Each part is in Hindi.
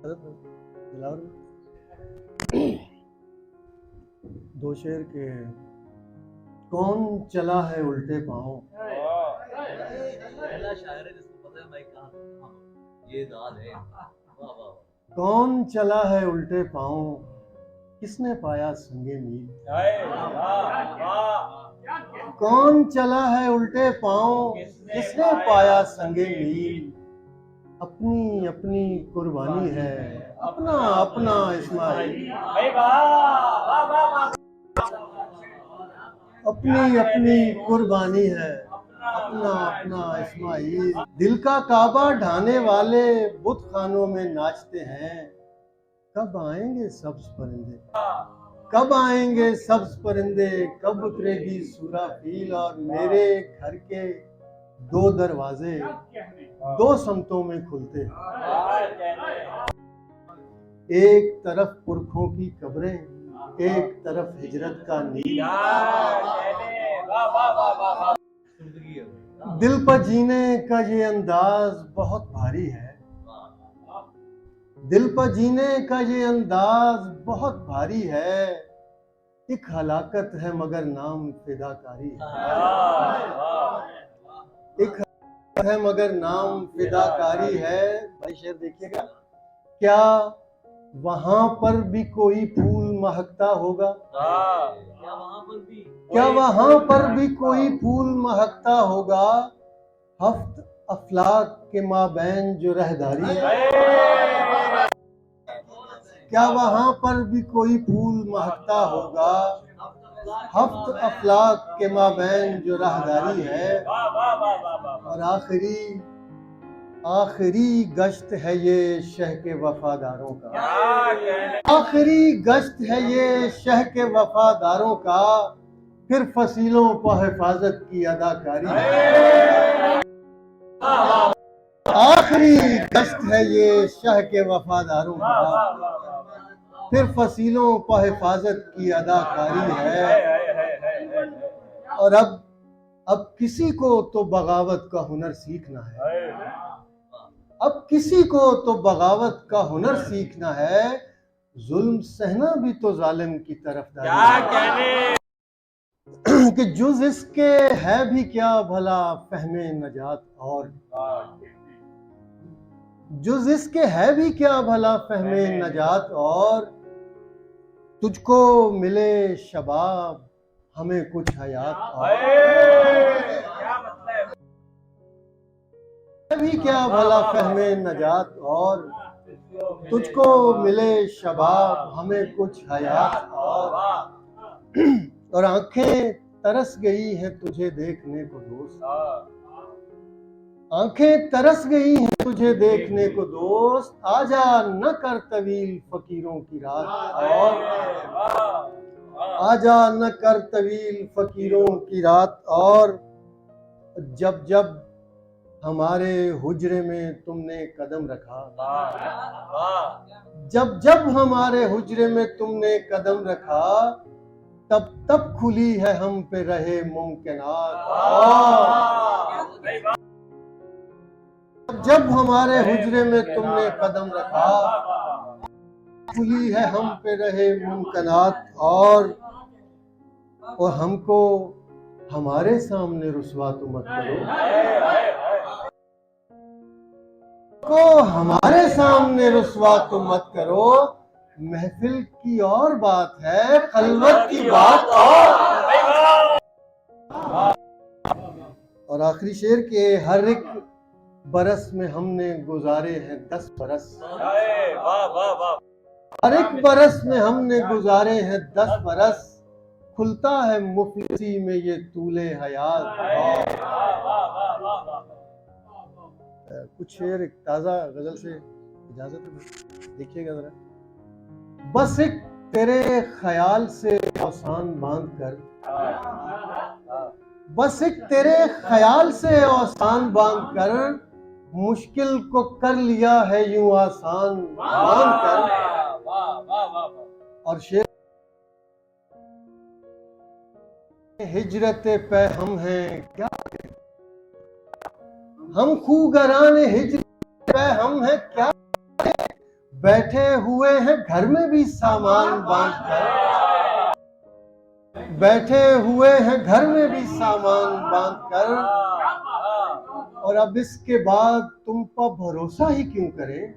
दिलावर में दो शेर के कौन चला है उल्टे पाँव। पहला शायर है जिसको पता है भाई कहाँ ये दाल है। वाह वाह। कौन चला है उल्टे पाँव, किसने पाया संगे मील। कौन चला है उल्टे पाँव, किसने पाया संगे मील। अपनी अपनी कुर्बानी है, अपना अपना इस्माइल। अपनी अपनी कुर्बानी है, अपना अपना इस्माइल। दिल का काबा ढाने वाले बुत खानों में नाचते हैं। कब आएंगे सब्ज परिंदे, कब आएंगे सब्ज परिंदे, कब उतरेगी सूराफील। और मेरे घर के दो दरवाजे दो समतों में खुलते हैं। एक तरफ पुरखों की कब्रें, एक तरफ हिजरत का नील। दिल पर जीने का ये अंदाज बहुत भारी है, दिल पर जीने का ये अंदाज बहुत भारी है। एक हलाकत है मगर नाम फिदाकारी है। एक हलाकत है मगर नाम फिदाकारी है। भाई शेर देखिएगा। क्या वहां पर भी कोई फूल महकता होगा, क्या वहां पर भी कोई फूल महकता होगा। हफ्त अफलाक के माबैन जो रहदारी है, क्या वहां पर भी कोई फूल महकता होगा। हफ्त अफलाक के माबैन जो राहदारी है। और आखिरी गश्त है ये शह के वफादारों का। आखिरी गश्त है ये शह के वफादारों का। फिर फसीलों पर हिफाजत की अदाकारी है। आखिरी गश्त है ये शह के वफादारों का। फिर फसीलों पर हिफाजत की अदाकारी है। और अब किसी को तो बगावत का हुनर सीखना है। अब किसी को तो बगावत का हुनर सीखना है। जुल्म सहना भी तो जालिम की तरफदारी है। कि जुज इसके है भी क्या भला फहमे नजात। और जुज इसके है भी क्या भला फहमे नजात। और तुझको मिले शबाब हमें कुछ हयात। और भी क्या भला फहमे नजात। और तुझको मिले शबाब हमें कुछ हयात। और आंखें तरस गई हैं तुझे देखने को दोस्त। आंखें तरस गई हैं तुझे देखने को दोस्त। आजा न कर तवील फकीरों की रात। और आजा न कर तवील फकीरों की रात। और जब जब हमारे हुजरे में तुमने कदम रखा, जब जब हमारे हुजरे में तुमने कदम रखा, तब तब खुली है हम पे रहे मुमकिनात। जब हमारे हुजरे में तुमने कदम रखा, खुली है हम पे रहे मुमकिनात। और हमको हमारे सामने रुसवा तो मत करो, को हमारे सामने रुसवा तो मत करो। महफिल की और बात है, खलवत की बात और आखिरी शेर के हर एक बरस में हमने गुजारे हैं 10 बरस। हर एक बरस में हमने गुजारे हैं 10 बरस। खुलता है मुफलिसी में ये तूले हयात। कुछ शेर एक ताजा गजल से इजाजत है, देखिएगा जरा। बस एक तेरे ख्याल से औसान बांध कर, बस एक तेरे ख्याल से औसान बांध कर, मुश्किल को कर लिया है यूं आसान बांध कर। और शेर हिजरत पे हम हैं क्या, हम खूगरान हिजरत पे हम हैं क्या। बैठे हुए हैं घर में भी सामान बांध कर, बैठे हुए हैं घर में भी सामान बांध कर, और अब इसके बाद तुम पर भरोसा ही क्यों करें,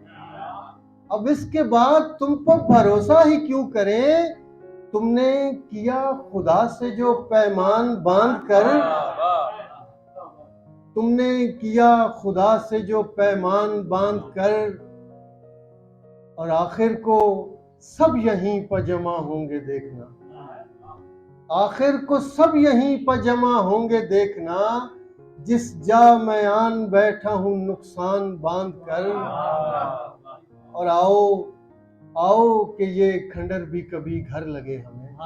अब इसके बाद तुम पर भरोसा ही क्यों करें, तुमने किया खुदा से जो पैमान बांध कर, तुमने किया खुदा से जो पैमान बांध कर, और आखिर को सब यहीं पर जमा होंगे देखना, आखिर को सब यहीं पर जमा होंगे देखना, जिस जा मैं आन बैठा हूं नुकसान बांध कर, और आओ आओ कि ये खंडर भी कभी घर लगे हमें,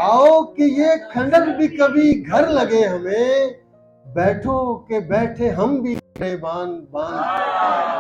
आओ कि ये खंडर भी कभी घर लगे हमें, बैठो के बैठे हम भी बांध बांध